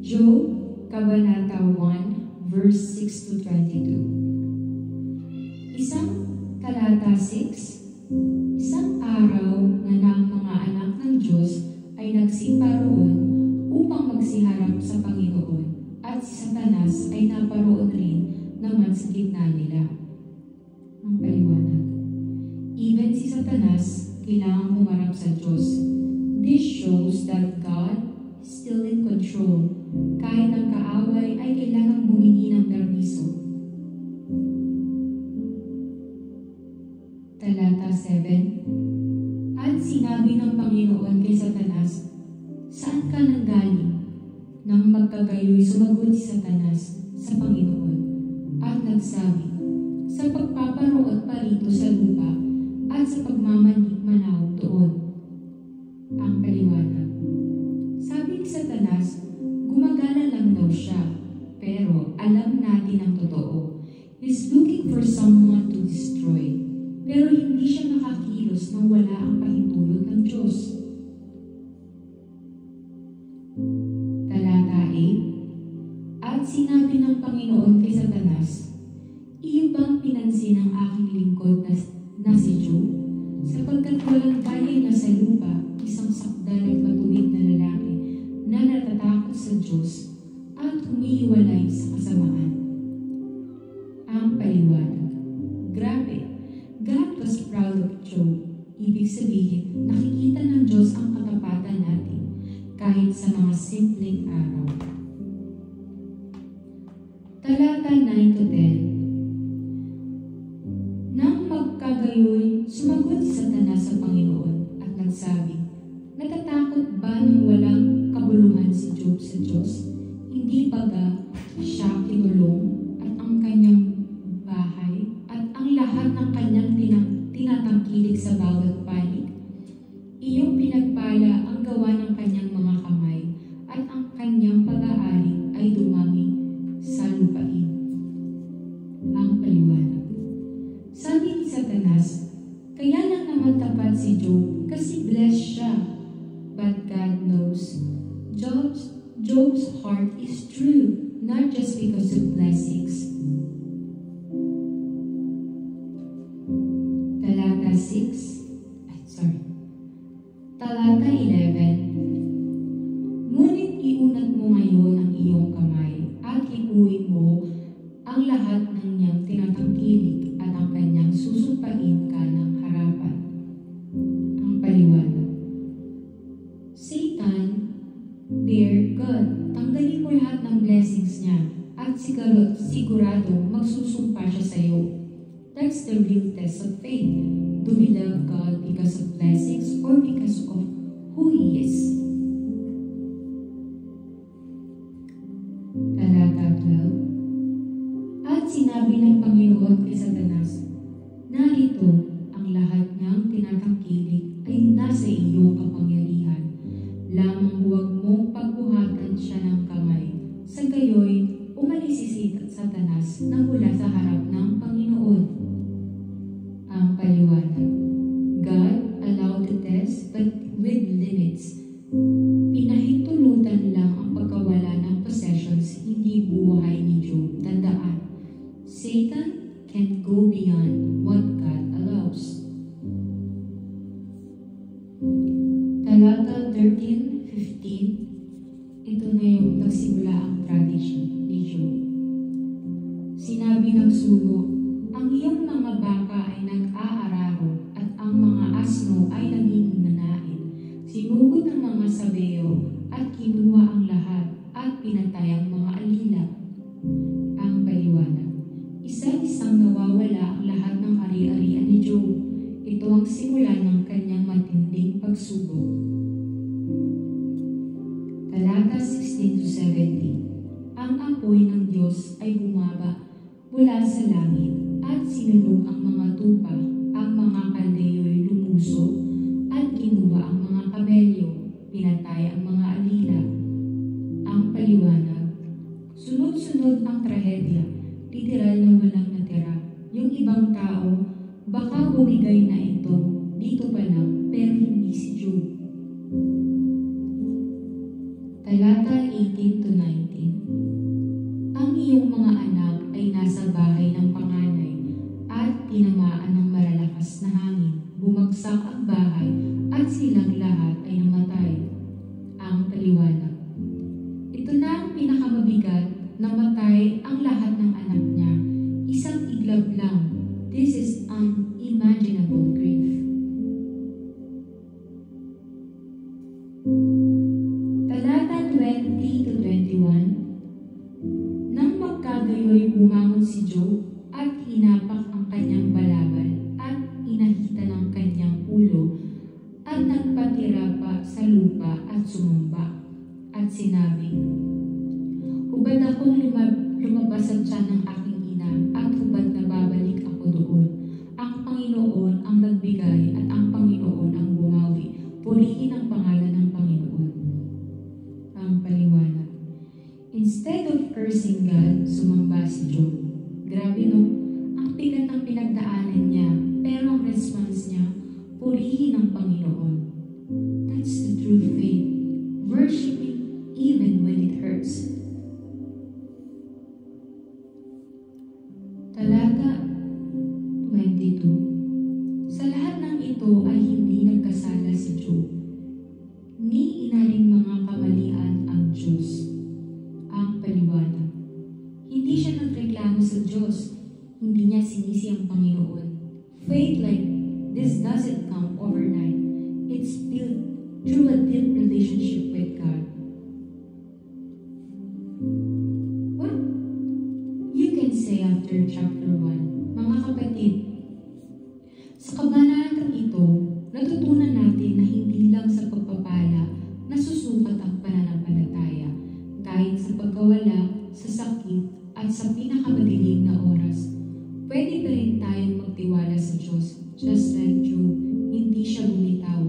Job, Kabanata 1, verse 6 to 22. Isang talata 6, isang araw na ang mga anak ng Diyos ay nagsimba roon upang magsiharap sa Panginoon, at si Satanas ay naparoon rin naman sa gitna nila. Ang paliwanag. Even si Satanas kailangang humarap sa Diyos. This shows that God is still in control. Kahit ang kaaway ay kailangang humingi ng permiso. Talata 7. At sinabi ng Panginoon kay Satanas, "Saan ka nanggaling?" Nang magkagayoy sumagot si Satanas sa Panginoon at nagsabi, "Sa pagpaparoon pa rito sa lupa at sa pagmamanaw doon." Ang paliwanag. Sabi ni Satanas, gumagala lang daw siya, pero alam natin ang totoo. He's looking for someone to destroy, pero hindi siya makakilos nang wala ang pahintulot ng Diyos. Talata 8. At sinabi ng Panginoon kay Satanas, "Iyo bang pinansin ang aking lingkod na si Job? Sapagkat walang kaya niya sa lupa, isang sakdal at matuwid na lalaki na natatakot sa Diyos at humihiwalay sa kasamaan." Ang paliwanag. Grabe, God was proud of Job. Ibig sabihin, nakikita ng Diyos ang katapatan natin kahit sa mga simpleng araw. Talata 9 to 10. Nang magkagayoy, sumagot si Satanas sa Panginoon at nagsabi, "Natatakot ba nang walang kabuluhan si Job sa Diyos? Hindi baga siya kinulong at ang kanyang bahay at ang lahat ng kanyang tinatangkilik sa bawat panig? Iyong pinagpala ang gawa ng kanyang mga kamay at ang kanyang pag-aari ay dumami sa lupain." Ang paliwanag. Sabi ni Satanas, kaya lang naman tapat si Job kasi blessed siya. But God knows Job's heart is true, not just because of blessings. Talata 11. Ngunit iunat mo ngayon ang iyong kamay at hipuin mo ang lahat ng niyang tinatangkilik at ang kanyang susumpain ka ng harapan. Ang paliwanag. Satan, dear God, tanggalin mo lahat ng blessings niya at siguradong magsusumpa siya sa iyo. That's the real test of faith. Do we love God because of blessings or because of who He is? Talata 12. At sinabi ng Panginoon kay Satanas, "Narito ang lahat niyang tinatangkilik ay nasa iyong kapangyarihan. Lamang huwag mong pagbuhatan siya ng kamay." Sa gayoy, umalis si Satanas na mula sa harap ng Panginoon. Ang paliwanag. God allowed the test but with limits. Pinahintulutan lang ang pagkawala ng possessions, hindi buhay ni Job. Tandaan, Satan can't go beyond what God allows. Talata 13-15. Ito na yung nagsimula ang tradition ni Job. Sinabi ng sugo, "Ang iyong mga baka ay nag-aararo at ang mga asno ay nangingnanain. Sinugod ang mga sabeyo at kinuha ang lahat at pinatay ang mga alila." Ang paliwanag. Isa-isang nawawala ang lahat ng ari-arian ni Job. Ito ang simula ng kanyang matinding pagsubok. Talata 16-17. Ang apoy ng Diyos ay bumaba mula sa langit at sinunog ang mga tupa, ang mga kaldeyo'y lumuso at kinuha ang mga kamelyo, pinatay ang mga alila. Ang paliwanag. Sunod-sunod ang trahedya, literal na walang natira. Yung ibang tao, baka bumigay na ito, dito pa lang, pero hindi si Job. Talata Talata 18 to 19. Ang iyong mga anak ay nasa bahay ng panganay at tinamaan ng malalakas na hangin. Bumagsak ang bahay at silang lahat ay namatay. Ang paliwanag. Ito na ang pinakamabigat, namatay ang lahat ng anak niya. Isang iglap lang. This is unimaginable grief. Talata 20 to 21. Nang magkagayoy bumangon si Job at hinapak ang kanyang balabal at inahita ng kanyang ulo at nagpatira pa sa lupa at sumamba at sinabi, hubad akong lumabas sa tiyan ng aking ina at hubad na babalik ako doon. Ang Panginoon ang nagbigay at ang Panginoon ang bumawi. Purihin ang pangalan ng Panginoon. Ang paliwanag. Instead of cursing God, sumamba si Job. Grabe no, ang bigat ng pinagdaanan niya, pero ang response niya, purihin ang Panginoon. That's the true faith. Worshiping even when it hurts. Talata 22. Sa lahat ng ito ay hindi nagkasala si Job. Ni inaring mga kamalian ang Diyos. Ang paliwanag. Hindi siya nagreklamo sa Diyos. Hindi niya sinisi ang Panginoon. Faith like this doesn't come overnight. It's built through a deep relationship with God. What you can say after chapter 1, mga kapatid, sa kabanatang ito, natutunan natin na hindi lang sa pagpapala nasusukat ang pananampalataya, kahit sa pagkawala, sa sakit, at sa pinakamadilim na oras. Pwede pa rin tayong magtiwala sa Diyos, just like Job, hindi siya bumitaw,